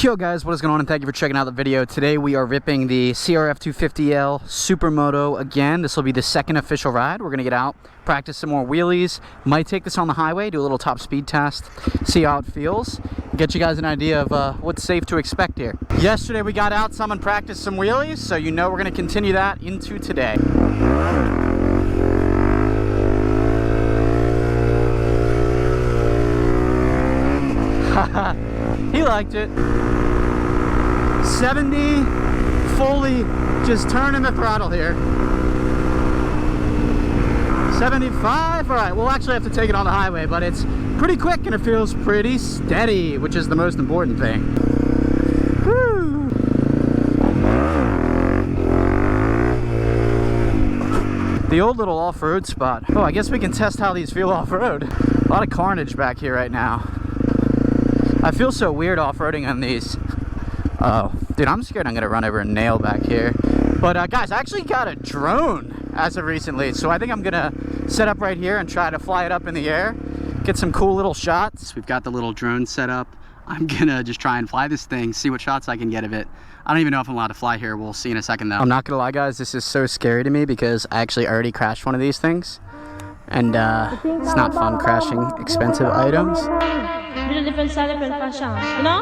Yo guys, what is going on, and thank you for checking out the video. Today we are ripping the CRF250L Supermoto again. This will be the second official ride. We're going to get out, practice some more wheelies, might take this on the highway, do a little top speed test, see how it feels, get you guys an idea of what's safe to expect here. Yesterday we got out some and practiced some wheelies, so you know we're going to continue that into today. He liked it. 70, fully just turning the throttle here. 75, all right, we'll actually have to take it on the highway, but it's pretty quick and it feels pretty steady, which is the most important thing. Woo. The old little off-road spot. Oh, I guess we can test how these feel off-road. A lot of carnage back here right now. I feel so weird off-roading on these. Oh, dude, I'm scared I'm gonna run over a nail back here. But guys, I actually got a drone as of recently, so I think I'm gonna set up right here and try to fly it up in the air, get some cool little shots. We've got the little drone set up. I'm gonna just try and fly this thing, see what shots I can get of it. I don't even know if I'm allowed to fly here. We'll see in a second though. I'm not gonna lie guys, this is so scary to me because I actually already crashed one of these things. And it's not fun crashing expensive items. Different style, different fashion, you know?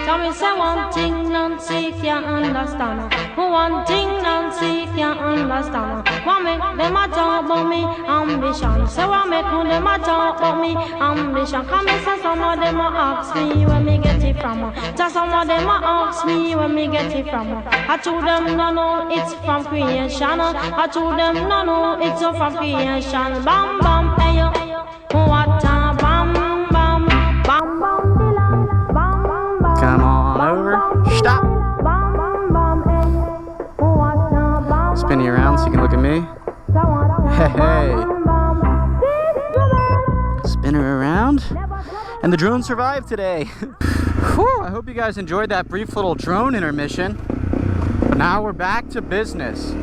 Tell me, say one thing, Nancy can't understand. One thing, Nancy can't understand. What make them a talk about me ambition? Say what make them a talk about me ambition? Come and say some of them a ask me where me get it from. Just some of them a ask me where me get it from. I told them no, no, it's from creation. I told them no, no, it's from creation. Bam, bam, hey yo. What a bam, bam, bam, bam, bam. Come on over. Stop. Spin you around so you can look at me. Hey, hey. Spin her around. And the drone survived today. Whew, I hope you guys enjoyed that brief little drone intermission. But now we're back to business.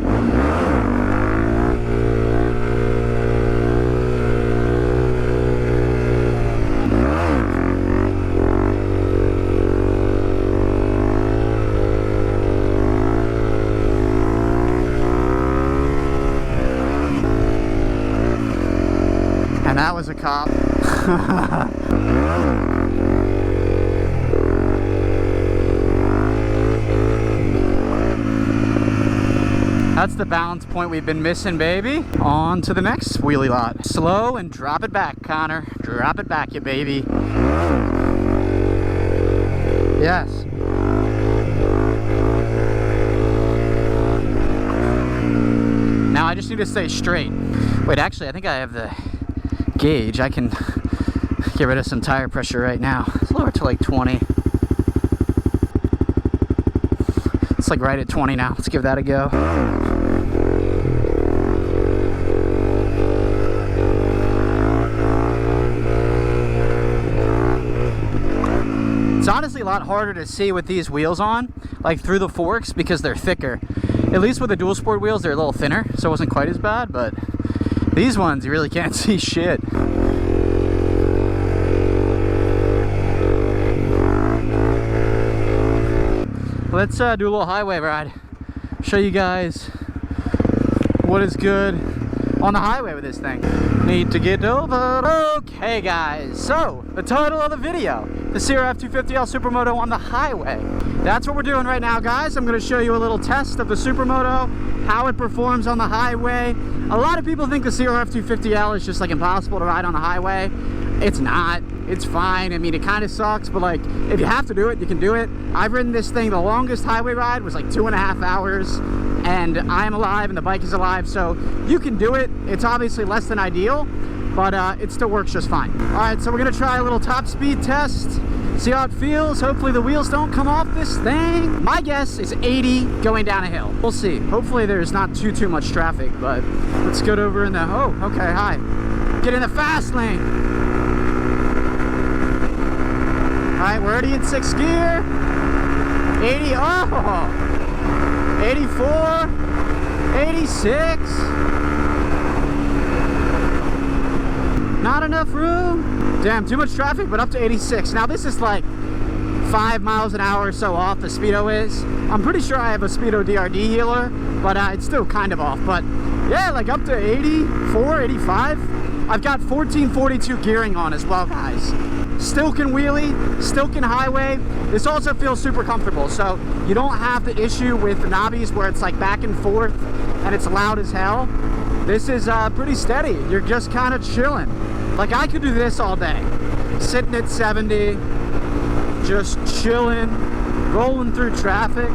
And that was a cop. That's the balance point we've been missing, baby. On to the next wheelie lot. Slow and drop it back, Connor. Drop it back, you baby. Yes. Now I just need to stay straight. Wait, actually, I think I have the gauge. I can get rid of some tire pressure right now. Let's lower it to like 20. It's like right at 20 now. Let's give that a go. It's honestly a lot harder to see with these wheels on, like through the forks, because they're thicker. At least with the dual sport wheels, they're a little thinner, so it wasn't quite as bad, but these ones, you really can't see shit. Let's do a little highway ride. Show you guys what is good on the highway with this thing. Need to get over. Okay guys, so the title of the video, the CRF250L Supermoto on the highway. That's what we're doing right now, guys. I'm gonna show you a little test of the Supermoto, how it performs on the highway. A lot of people think the CRF250L is just like impossible to ride on the highway. It's not. It's fine. I mean, it kind of sucks, but like, if you have to do it, you can do it. I've ridden this thing, the longest highway ride was like 2.5 hours, and I'm alive and the bike is alive, so you can do it. It's obviously less than ideal, but it still works just fine. All right, so we're gonna try a little top speed test, see how it feels. Hopefully the wheels don't come off this thing. My guess is 80 going down a hill. We'll see. Hopefully there's not too much traffic, but let's get over in the, oh, okay, hi. Get in the fast lane. All right, we're already in 6th gear. 80, oh, 84, 86. Not enough room. Damn, too much traffic, but up to 86. Now this is like 5 miles an hour or so off the speedo is. I'm pretty sure I have a speedo DRD healer, but it's still kind of off. But yeah, like up to 84, 85. I've got 1442 gearing on as well, guys. Still can wheelie, still can highway. This also feels super comfortable, so you don't have the issue with the knobbies where it's like back and forth and it's loud as hell. This is pretty steady. You're just kind of chilling. Like I could do this all day, sitting at 70, just chilling, rolling through traffic,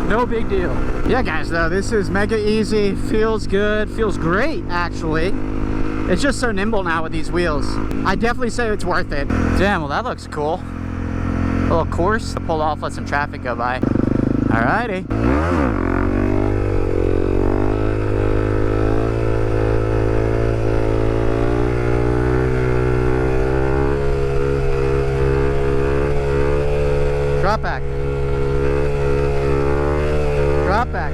no big deal. Yeah guys, though, this is mega easy, feels good, feels great actually. It's just so nimble now with these wheels. I definitely say it's worth it. Damn, well that looks cool. A little course to pull off, let some traffic go by. Alrighty. Drop back. Drop back.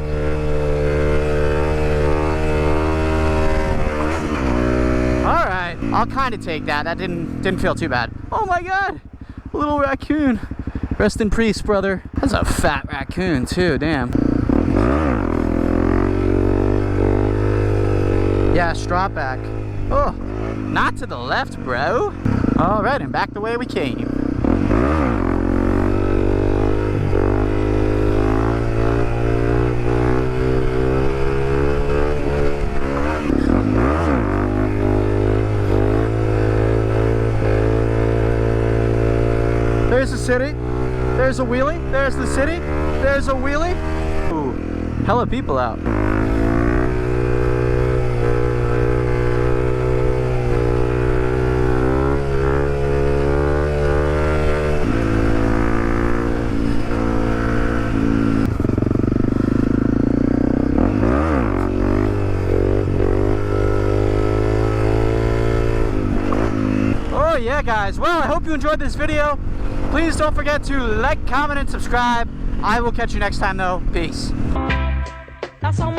Alright, I'll kind of take that. That didn't feel too bad. Oh my god! A little raccoon. Rest in peace, brother. That's a fat raccoon too, damn. Yeah, drop back. Oh, not to the left, bro. Alright, and back the way we came. There's the city, there's a wheelie, there's the city, there's a wheelie. Ooh, hella people out. Oh yeah guys, well I hope you enjoyed this video. Please don't forget to like, comment, and subscribe. I will catch you next time though. Peace. That's how